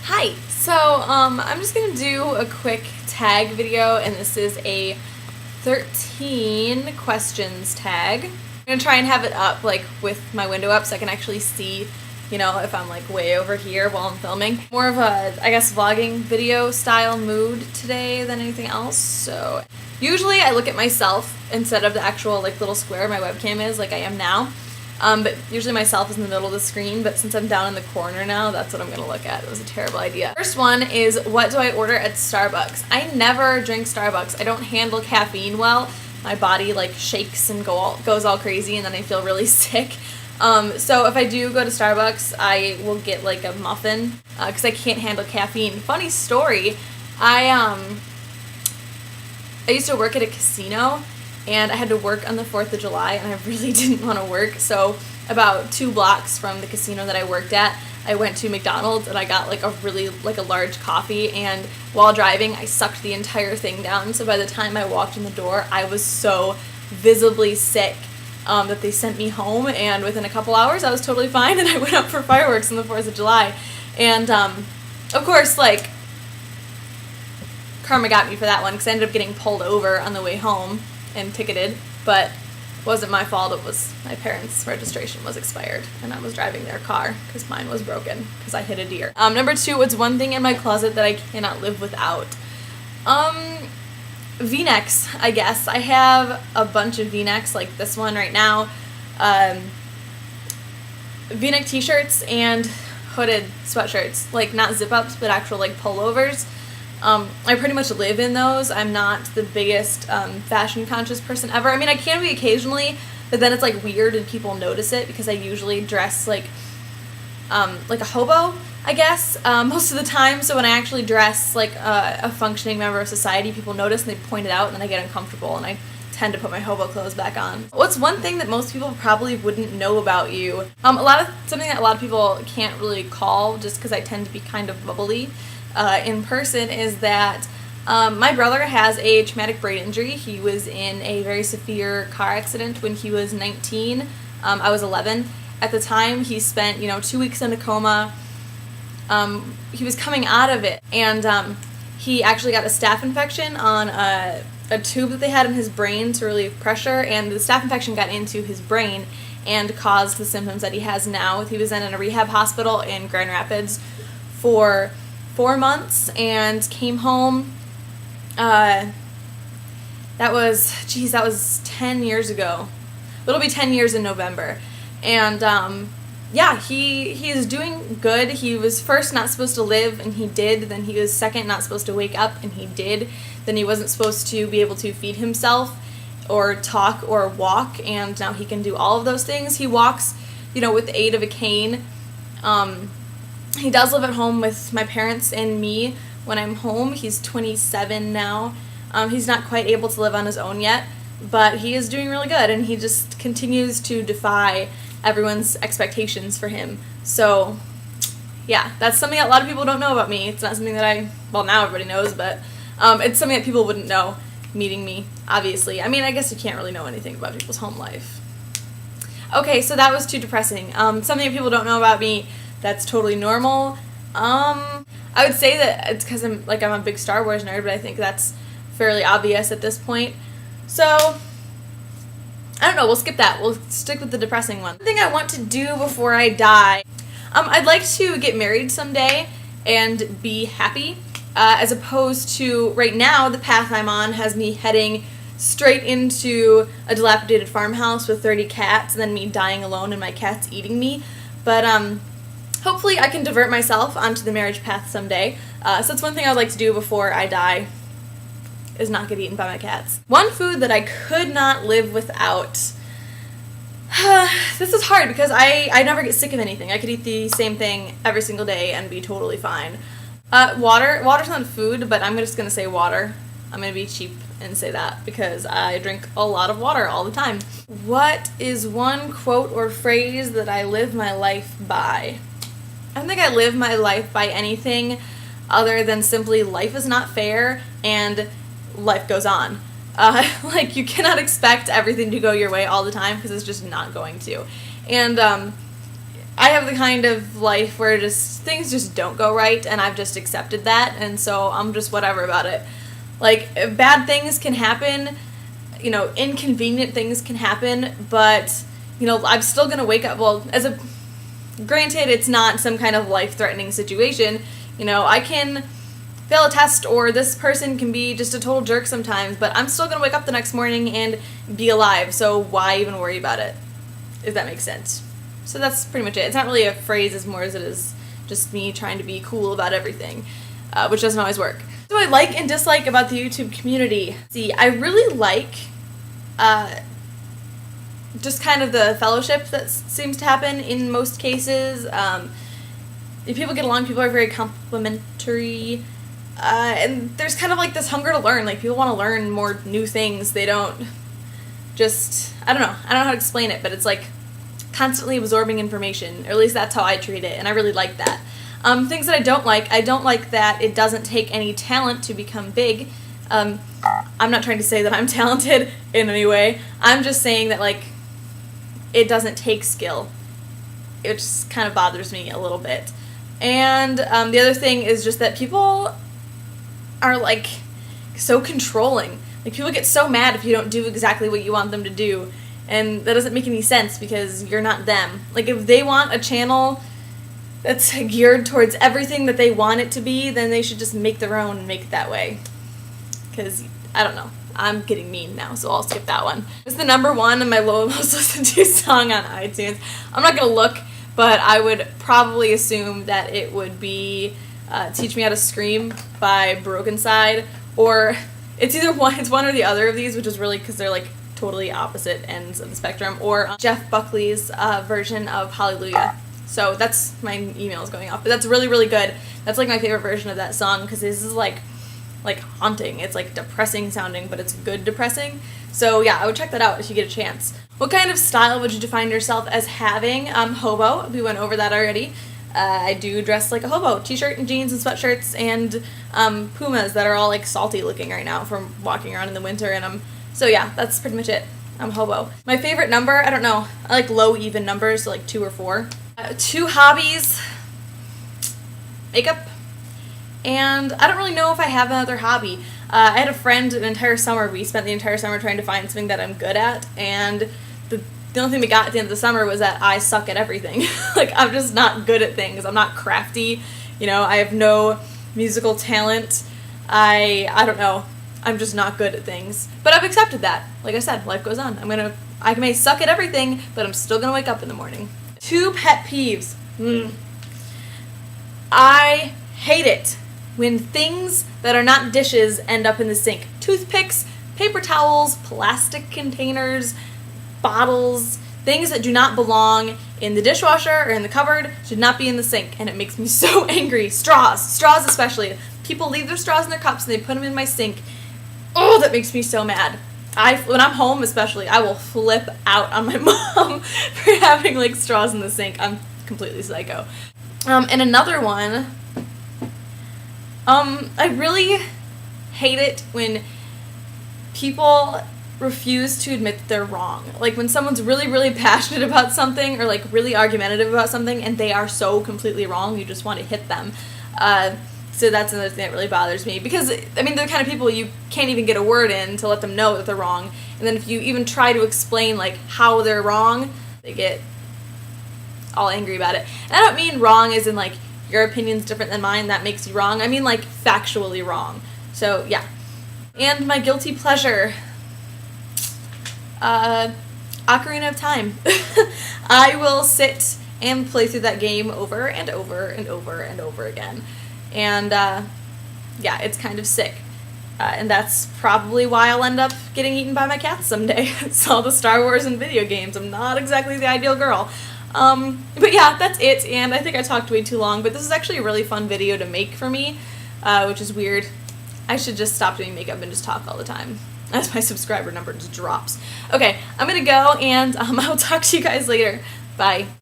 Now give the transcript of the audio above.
Hi, so I'm just going to do a quick tag video, and this is a 13 questions tag. I'm going to try and have it up like with my window up so I can actually see, if I'm like way over here while I'm filming. More of a, I guess, vlogging video style mood today than anything else. So usually I look at myself instead of the actual like little square my webcam is like I am now. But usually myself is in the middle of the screen, but since I'm down in the corner now, that's what I'm going to look at. It was a terrible idea. First one is, what do I order at Starbucks? I never drink Starbucks. I don't handle caffeine well. My body like shakes and goes all crazy, and then I feel really sick. So if I do go to Starbucks, I will get like a muffin because I can't handle caffeine. Funny story, I used to work at a casino, and I had to work on the 4th of July, and I really didn't want to work, so about 2 blocks from the casino that I worked at, I went to McDonald's, and I got like a large coffee, and while driving, I sucked the entire thing down, so by the time I walked in the door, I was so visibly sick that they sent me home, and within a couple hours, I was totally fine, and I went up for fireworks on the 4th of July, and of course, like, karma got me for that one, because I ended up getting pulled over on the way home and ticketed, but it wasn't my fault. It was my parents' registration was expired, and I was driving their car because mine was broken because I hit a deer. Number 2, what's one thing in my closet that I cannot live without? V-necks, I guess. I have a bunch of V-necks, like this one right now. V-neck t-shirts and hooded sweatshirts, like not zip-ups, but actual like pullovers. I pretty much live in those. I'm not the biggest fashion conscious person ever. I mean, I can be occasionally, but then it's like weird and people notice it because I usually dress like a hobo, I guess, most of the time. So when I actually dress like a functioning member of society, people notice and they point it out, and then I get uncomfortable and I tend to put my hobo clothes back on. What's one thing that most people probably wouldn't know about you? Something that a lot of people can't really call, just because I tend to be kind of bubbly in person, is that my brother has a traumatic brain injury. He was in a very severe car accident when he was 19. I was 11. At the time, he spent, 2 weeks in a coma. He was coming out of it, and he actually got a staph infection on a tube that they had in his brain to relieve pressure, and the staph infection got into his brain and caused the symptoms that he has now. He was then in a rehab hospital in Grand Rapids for 4 months and came home. That was 10 years ago. It'll be 10 years in November. And he is doing good. He was first not supposed to live, and he did. Then he was second not supposed to wake up, and he did. Then he wasn't supposed to be able to feed himself or talk or walk, and now he can do all of those things. He walks, with the aid of a cane. He does live at home with my parents and me when I'm home. He's 27 now. He's not quite able to live on his own yet, but he is doing really good, and he just continues to defy everyone's expectations for him. So, yeah, that's something that a lot of people don't know about me. It's not something that now everybody knows, but it's something that people wouldn't know meeting me, obviously. I mean, I guess you can't really know anything about people's home life. Okay, so that was too depressing. Something that people don't know about me that's totally normal. I would say that it's because I'm a big Star Wars nerd, but I think that's fairly obvious at this point. So, I don't know, we'll skip that. We'll stick with the depressing one. One thing I want to do before I die, I'd like to get married someday and be happy, as opposed to right now, the path I'm on has me heading straight into a dilapidated farmhouse with 30 cats, and then me dying alone and my cats eating me. But, hopefully I can divert myself onto the marriage path someday. So that's one thing I'd like to do before I die, is not get eaten by my cats. One food that I could not live without. This is hard because I never get sick of anything. I could eat the same thing every single day and be totally fine. Water. Water's not food, but I'm just going to say water. I'm going to be cheap and say that because I drink a lot of water all the time. What is one quote or phrase that I live my life by? I don't think I live my life by anything other than simply life is not fair and life goes on. You cannot expect everything to go your way all the time because it's just not going to. And I have the kind of life where just things just don't go right, and I've just accepted that, and so I'm just whatever about it. Like, bad things can happen, you know, inconvenient things can happen, but, you know, I'm still gonna wake up, well, granted, it's not some kind of life-threatening situation, you know, I can fail a test, or this person can be just a total jerk sometimes, but I'm still gonna wake up the next morning and be alive, so why even worry about it, if that makes sense. So that's pretty much it. It's not really a phrase as more as it is just me trying to be cool about everything, which doesn't always work. So I like and dislike about the YouTube community. See, I really like just kind of the fellowship that seems to happen in most cases. If people get along, people are very complimentary, and there's kind of like this hunger to learn. Like, people want to learn more new things. They don't just, I don't know how to explain it, but it's like constantly absorbing information, or at least that's how I treat it, and I really like that. Things that I don't like that it doesn't take any talent to become big. I'm not trying to say that I'm talented in any way. I'm just saying that, like, it doesn't take skill. It just kind of bothers me a little bit. And the other thing is just that people are, like, so controlling. Like, people get so mad if you don't do exactly what you want them to do. And that doesn't make any sense because you're not them. Like, if they want a channel that's geared towards everything that they want it to be, then they should just make their own and make it that way. Because, I don't know. I'm getting mean now, so I'll skip that one. It's the number one and my most listened to song on iTunes. I'm not going to look, but I would probably assume that it would be Teach Me How to Scream by Broken Side, or it's either one or the other of these, which is really because they're, like, totally opposite ends of the spectrum, or Jeff Buckley's version of Hallelujah. So that's, my email is going off, but that's really, really good. That's like my favorite version of that song, because this is like haunting. It's like depressing sounding, but it's good depressing. So yeah, I would check that out if you get a chance. What kind of style would you define yourself as having? Hobo, we went over that already. I do dress like a hobo, t-shirt and jeans and sweatshirts and Pumas that are all like salty looking right now from walking around in the winter in them. So yeah, that's pretty much it. I'm hobo. My favorite number, I don't know. I like low even numbers, so like 2 or 4. 2 hobbies, makeup, and I don't really know if I have another hobby. I had a friend an entire summer. We spent the entire summer trying to find something that I'm good at, and the only thing we got at the end of the summer was that I suck at everything. Like, I'm just not good at things. I'm not crafty. You know, I have no musical talent. I don't know. I'm just not good at things. But I've accepted that. Like I said, life goes on. I may suck at everything, but I'm still gonna wake up in the morning. 2 pet peeves. I hate it when things that are not dishes end up in the sink. Toothpicks, paper towels, plastic containers, bottles, things that do not belong in the dishwasher or in the cupboard should not be in the sink, and it makes me so angry. Straws especially. People leave their straws in their cups and they put them in my sink. Oh, that makes me so mad. When I'm home especially, I will flip out on my mom for having like straws in the sink. I'm completely psycho. And another one, I really hate it when people refuse to admit that they're wrong. Like, when someone's really, really passionate about something or like really argumentative about something and they are so completely wrong, you just want to hit them. So that's another thing that really bothers me, because, I mean, they're the kind of people you can't even get a word in to let them know that they're wrong, and then if you even try to explain, like, how they're wrong, they get all angry about it. And I don't mean wrong as in, like, your opinion's different than mine, that makes you wrong. I mean, like, factually wrong. So, yeah. And my guilty pleasure, Ocarina of Time. I will sit and play through that game over and over and over and over again. And, yeah, it's kind of sick. And that's probably why I'll end up getting eaten by my cats someday. It's all the Star Wars and video games. I'm not exactly the ideal girl. But yeah, that's it. And I think I talked way too long, but this is actually a really fun video to make for me, which is weird. I should just stop doing makeup and just talk all the time as my subscriber number just drops. Okay, I'm gonna go, and I'll talk to you guys later. Bye.